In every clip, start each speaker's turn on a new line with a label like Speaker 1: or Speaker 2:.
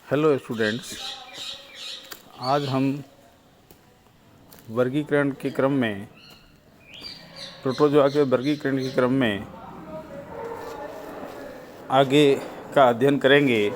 Speaker 1: Hello students, आज हम वर्गीकरण के क्रम में प्रोटोजोआ के वर्गीकरण के क्रम में आगे का अध्ययन करेंगे।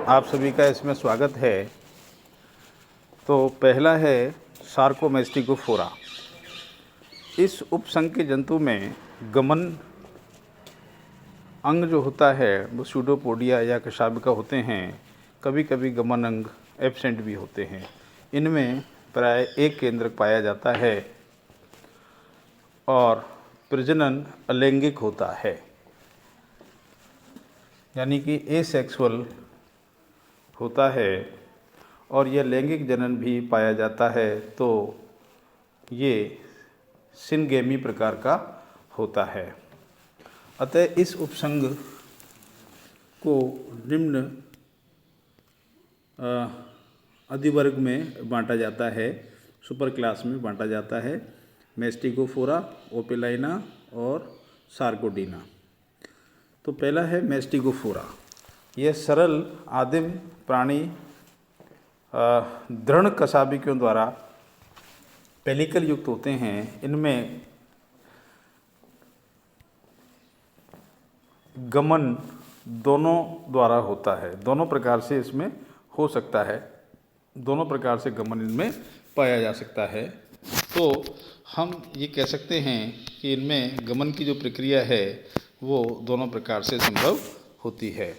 Speaker 1: आप सभी का इसमें स्वागत है। तो पहला है सार्कोमेस्टिकोफोरा। इस उपसंघ के जंतु में गमन अंग जो होता है वो सूडोपोडिया या कशाबिका होते हैं। कभी कभी गमन अंग एब्सेंट भी होते हैं। इनमें प्राय एक केंद्रक पाया जाता है और प्रजनन अलैंगिक होता है, यानी कि एसेक्सुअल होता है और यह लैंगिक जनन भी पाया जाता है। तो ये सिनगेमी प्रकार का होता है। अतः इस उपसंघ को निम्न अधिवर्ग में बांटा जाता है, सुपर क्लास में बांटा जाता है। मेस्टिकोफोरा, ओपेलाइना और सार्कोडीना। तो पहला है मेस्टिकोफोरा। यह सरल आदिम प्राणी दृढ़ कशाबिकों द्वारा पेलिकल युक्त होते हैं। इनमें गमन दोनों द्वारा होता है, दोनों प्रकार से इसमें हो सकता है, दोनों प्रकार से गमन इनमें पाया जा सकता है। तो हम ये कह सकते हैं कि इनमें गमन की जो प्रक्रिया है वो दोनों प्रकार से संभव होती है।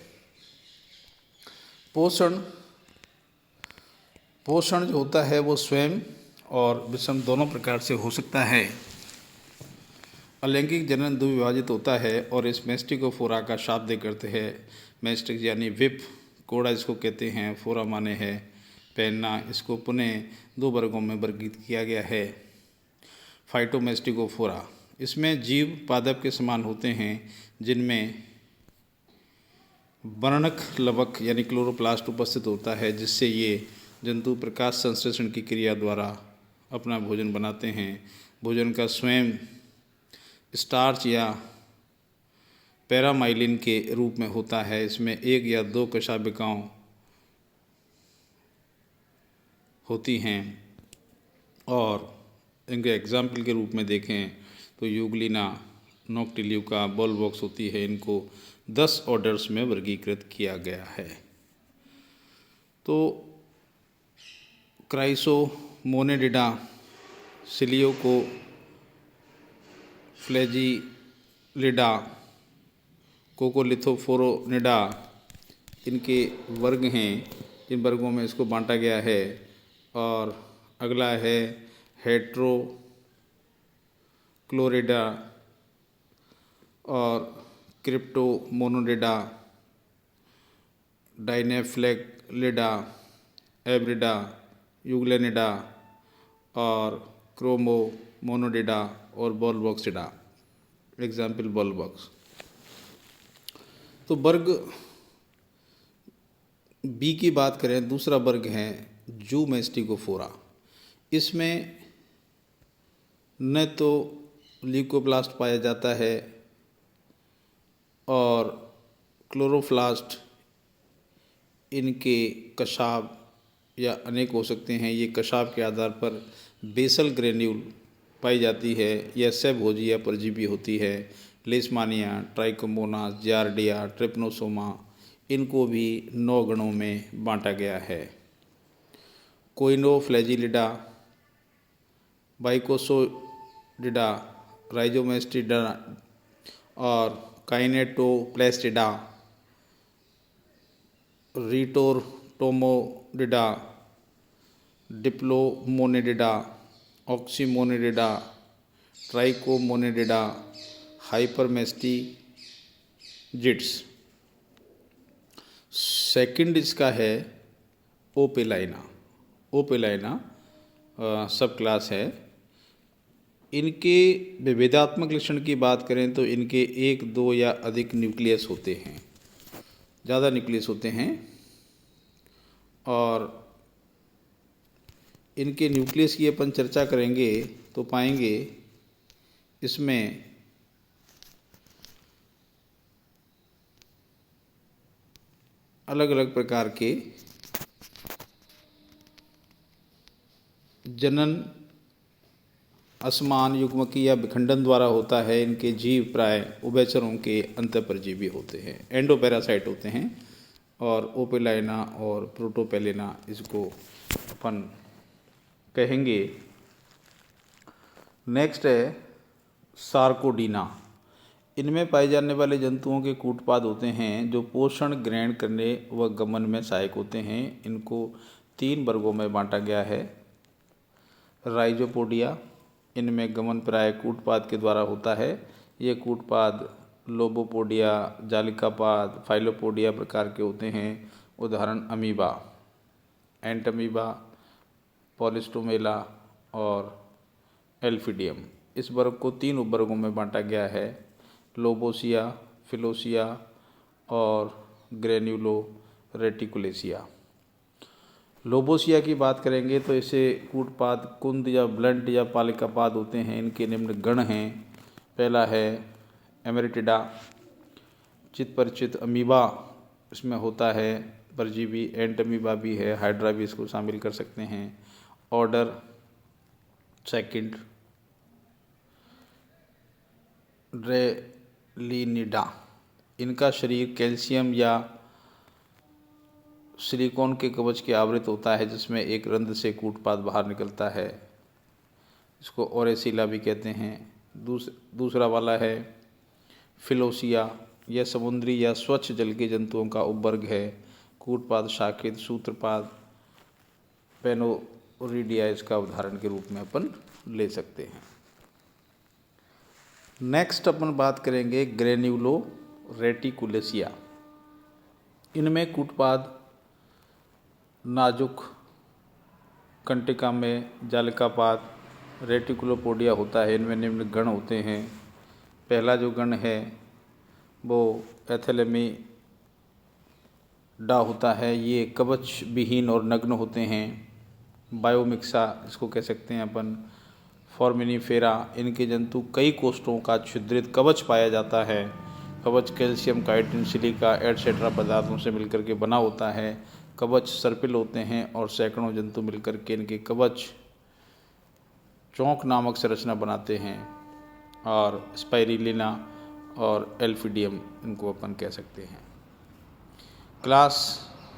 Speaker 1: पोषण जो होता है वो स्वयं और विषम दोनों प्रकार से हो सकता है। अलैंगिक जनन द्विविभाजित होता है और इस मेस्टिकोफोरा का शाब्दिक अर्थ है मेस्टिक यानी विप, कोड़ा इसको कहते हैं, फोरा माने है पहनना। इसको पुनः दो वर्गों में वर्गीकृत किया गया है। फाइटोमेस्टिकोफोरा, इसमें जीव पादप के समान होते हैं जिनमें वर्णक लवक यानी क्लोरोप्लास्ट उपस्थित होता है, जिससे ये जंतु प्रकाश संश्लेषण की क्रिया द्वारा अपना भोजन बनाते हैं। भोजन का स्वयं स्टार्च या पैरामाइलिन के रूप में होता है। इसमें एक या दो कशाबिकाओं होती हैं और इनके एग्जाम्पल के रूप में देखें तो यूग्लिना, नोक्टिल्यूका, बोलवॉक्स होती है। इनको 10 ऑर्डर्स में वर्गीकृत किया गया है। तो क्राइसोमोनेडिडा, सिलियोको फ्लैजिलिडा, कोकोलिथोफोरोनिडा इनके वर्ग हैं। इन वर्गों में इसको बांटा गया है। और अगला है हेट्रोक्लोरिडा और क्रिप्टोमोनोडिडा, डाइनेफ्लेक्लिडा, एब्रिडा, यूग्लेनिडा और क्रोमोमोनोडिडा और बोलवॉक्सिडा। एग्जाम्पल बोलवॉक्स। तो वर्ग बी की बात करें, दूसरा वर्ग है जूमेस्टिकोफोरा। इसमें न तो ल्यूकोप्लास्ट पाया जाता है और क्लोरोप्लास्ट इनके कशाब या अनेक हो सकते हैं। ये कशाब के आधार पर बेसल ग्रेन्यूल पाई जाती है। यह सहभोजी या परजीवी होती है। लेशमानिया, ट्राइकोमोनास, जार्डिया, ट्रिप्नोसोमा इनको भी 9 गणों में बांटा गया है। कोइनोफ्लैजिलिडा, बाइकोसोडिडा, राइजोमेस्टिडा और काइनेटोप्लेस्टिडा, रिटोरटोमोडिडा, डिप्लोमोनेडिडा, ऑक्सीमोनेडिडा, ट्राइकोमोनेडिडा, हाइपरमेस्टिजिड्स। सेकंड इसका है ओपेलाइना। ओपेलाइना सब क्लास है। इनके विभेदात्मक लक्षण की बात करें तो इनके 1, 2 या अधिक न्यूक्लियस होते हैं, ज़्यादा न्यूक्लियस होते हैं। और इनके न्यूक्लियस की अपन चर्चा करेंगे तो पाएंगे इसमें अलग अलग प्रकार के जनन असमान युग्मकी या विखंडन द्वारा होता है। इनके जीव प्राय उभयचरों के अंतःपरजीवी होते हैं, एंडोपैरासाइट होते हैं। और ओपेलाइना और प्रोटोपेलिना इसको अपन कहेंगे। नेक्स्ट है सार्कोडीना। इनमें पाए जाने वाले जंतुओं के कूटपाद होते हैं जो पोषण ग्रहण करने व गमन में सहायक होते हैं। इनको 3 वर्गों में बांटा गया है। राइजोपोडिया, इनमें गमन प्राय कूटपाद के द्वारा होता है। ये कूटपाद लोबोपोडिया, जालिकापाद, फाइलोपोडिया प्रकार के होते हैं। उदाहरण अमीबा, एंटमीबा, पॉलिस्टोमेला और एल्फिडियम। इस वर्ग को 3 उपवर्गों में बांटा गया है, लोबोसिया, फिलोसिया और ग्रेन्यूलो रेटिकुलेसिया। लोबोसिया की बात करेंगे तो इसे कूटपाद कुंद या ब्लंट या पालिकापाद होते हैं। इनके निम्न गण हैं। पहला है एमेरिटिडा, चित परिचित अमीबा इसमें होता है, परजीवी। एंटमीबा भी है, हाइड्रा भी इसको शामिल कर सकते हैं। ऑर्डर सेकंड ड्रेलिनिडा। इनका शरीर कैल्शियम या सिलिकॉन के कवच के आवृत होता है जिसमें एक रंध्र से कूटपाद बाहर निकलता है। इसको ओरेसिला भी कहते हैं। दूसरा वाला है फिलोसिया। यह समुद्री या स्वच्छ जल के जंतुओं का उपवर्ग है। कूटपाद शाखित, सूत्रपाद, पेनोरिडिया इसका उदाहरण के रूप में अपन ले सकते हैं। नेक्स्ट अपन बात करेंगे ग्रेन्यूलो रेटिकुलेसिया। इनमें कूटपाद नाजुक कंटिका में जालिकापाद रेटिकुलोपोडिया होता है। इनमें निम्न गण होते हैं। पहला जो गण है वो एथेलेमिडा होता है। ये कवच विहीन और नग्न होते हैं। बायोमिक्सा इसको कह सकते हैं अपन। फॉर्मिनिफेरा, इनके जंतु कई कोष्ठों का छिद्रित कवच पाया जाता है। कवच कैल्शियम, काइटिन, सिलिका एटसेट्रा पदार्थों से मिलकर के बना होता है। कवच सर्पिल होते हैं और सैकड़ों जंतु मिलकर के इनके कवच चौंक नामक संरचना बनाते हैं। और स्पाइरुलिना और एल्फिडियम इनको अपन कह सकते हैं। क्लास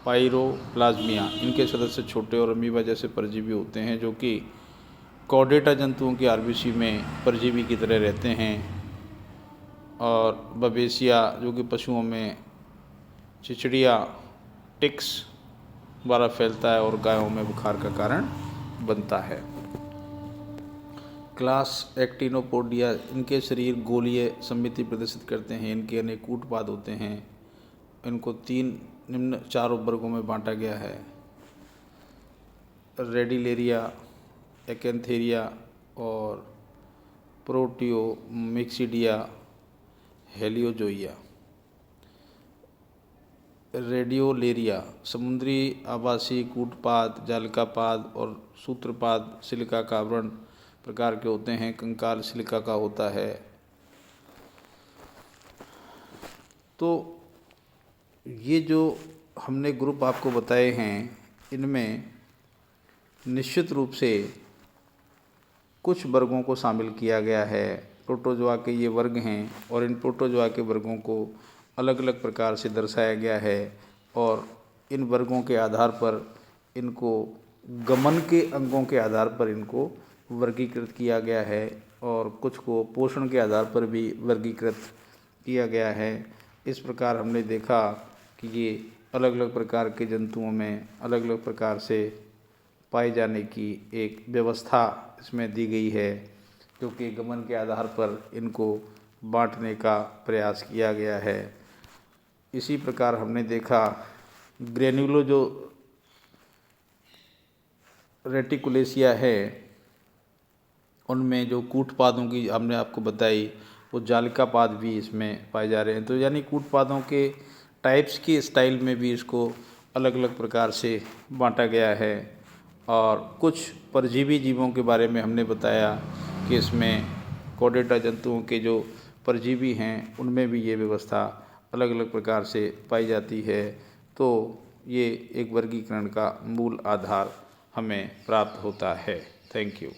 Speaker 1: पाइरोप्लाज्मिया, इनके सदस्य छोटे और अमीबा जैसे परजीवी होते हैं जो कि कॉर्डेटा जंतुओं की आरबीसी में परजीवी की तरह रहते हैं। और बबेसिया जो कि पशुओं में चिचड़िया टिक्स द्वारा फैलता है और गायों में बुखार का कारण बनता है। क्लास एक्टिनोपोडिया, इनके शरीर गोलीय सममिति प्रदर्शित करते हैं। इनके अनेक कूटपाद होते हैं। इनको 3 निम्न 4 उपवर्गों में बांटा गया है, रेडिलेरिया, एकेंथेरिया और प्रोटियोमिक्सिडिया, हेलियोजोइया। रेडियोलेरिया समुद्री आवासीय कूटपाद, जालिकापाद और सूत्रपाद सिलिका का आवरण प्रकार के होते हैं। कंकाल सिलिका का होता है। तो ये जो हमने ग्रुप आपको बताए हैं इनमें निश्चित रूप से कुछ वर्गों को शामिल किया गया है। प्रोटोजोआ के ये वर्ग हैं और इन प्रोटोजोआ के वर्गों को अलग अलग प्रकार से दर्शाया गया है और इन वर्गों के आधार पर इनको गमन के अंगों के आधार पर इनको वर्गीकृत किया गया है और कुछ को पोषण के आधार पर भी वर्गीकृत किया गया है। इस प्रकार हमने देखा कि ये अलग अलग प्रकार के जंतुओं में अलग अलग प्रकार से पाए जाने की एक व्यवस्था इसमें दी गई है, क्योंकि गमन के आधार पर इनको बांटने का प्रयास किया गया है। इसी प्रकार हमने देखा ग्रेन्यूलो जो रेटिकुलेसिया है उनमें जो कूटपादों की हमने आपको बताई वो जालिकापाद भी इसमें पाए जा रहे हैं। तो यानी कूटपादों के टाइप्स की स्टाइल में भी इसको अलग अलग प्रकार से बांटा गया है। और कुछ परजीवी जीवों के बारे में हमने बताया कि इसमें कॉर्डेटा जंतुओं के जो परजीवी हैं उनमें भी ये व्यवस्था अलग अलग प्रकार से पाई जाती है। तो ये एक वर्गीकरण का मूल आधार हमें प्राप्त होता है। Thank you.